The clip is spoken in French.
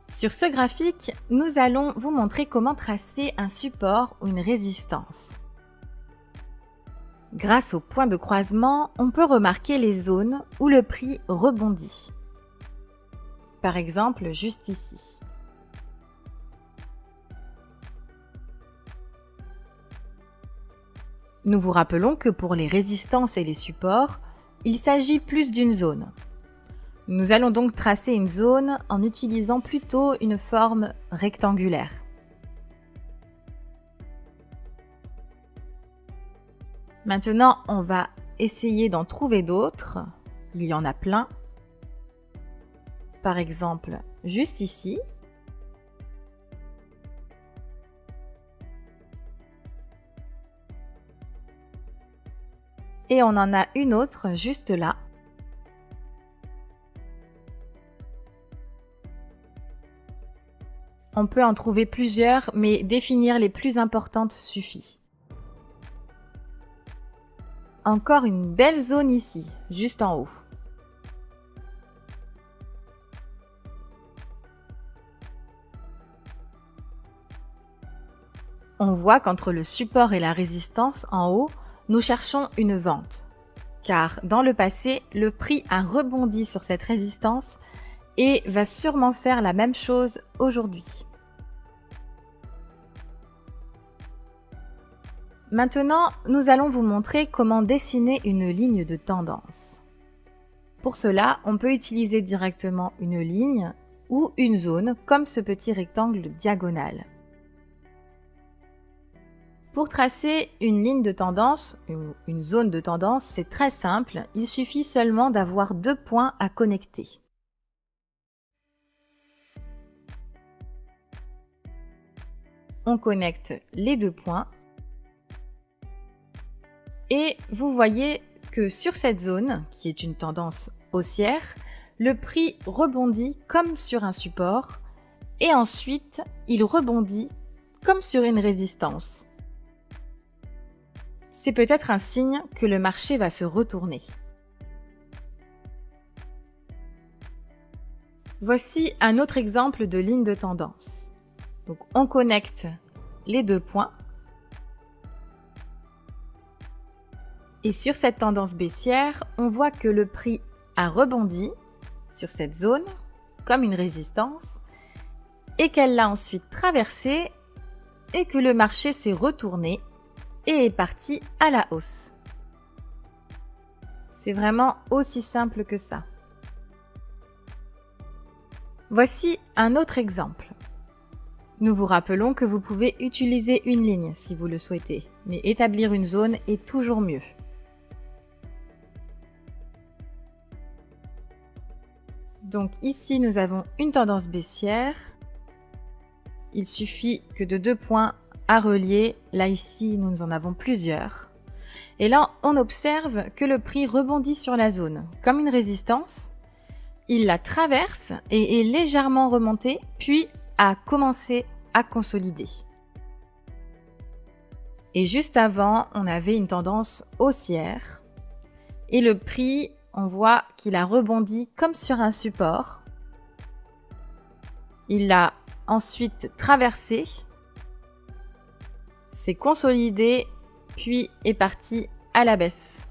Sur ce graphique, nous allons vous montrer comment tracer un support ou une résistance. Grâce au point de croisement, on peut remarquer les zones où le prix rebondit. Par exemple, juste ici. Nous vous rappelons que pour les résistances et les supports, il s'agit plus d'une zone. Nous allons donc tracer une zone en utilisant plutôt une forme rectangulaire. Maintenant, on va essayer d'en trouver d'autres. Il y en a plein. Par exemple, juste ici. Et on en a une autre juste là. On peut en trouver plusieurs, mais définir les plus importantes suffit. Encore une belle zone ici, juste en haut. On voit qu'entre le support et la résistance en haut, nous cherchons une vente. Car dans le passé, le prix a rebondi sur cette résistance et va sûrement faire la même chose aujourd'hui. Maintenant, nous allons vous montrer comment dessiner une ligne de tendance. Pour cela, on peut utiliser directement une ligne ou une zone comme ce petit rectangle diagonal. Pour tracer une ligne de tendance ou une zone de tendance, c'est très simple, il suffit seulement d'avoir deux points à connecter. On connecte les deux points et vous voyez que sur cette zone, qui est une tendance haussière, le prix rebondit comme sur un support et ensuite il rebondit comme sur une résistance. C'est peut-être un signe que le marché va se retourner. Voici un autre exemple de ligne de tendance. Donc on connecte les deux points. Et sur cette tendance baissière, on voit que le prix a rebondi sur cette zone comme une résistance et qu'elle l'a ensuite traversée et que le marché s'est retourné et est parti à la hausse. C'est vraiment aussi simple que ça. Voici un autre exemple. Nous vous rappelons que vous pouvez utiliser une ligne si vous le souhaitez, mais établir une zone est toujours mieux. Donc ici, nous avons une tendance baissière. Il suffit que de deux points à relier. Là, ici, nous en avons plusieurs. Et là, on observe que le prix rebondit sur la zone, comme une résistance. Il la traverse et est légèrement remonté, puis a commencé à consolider. Et juste avant, on avait une tendance haussière. Et le prix, on voit qu'il a rebondi comme sur un support. Il l'a ensuite traversé, s'est consolidé, puis est parti à la baisse.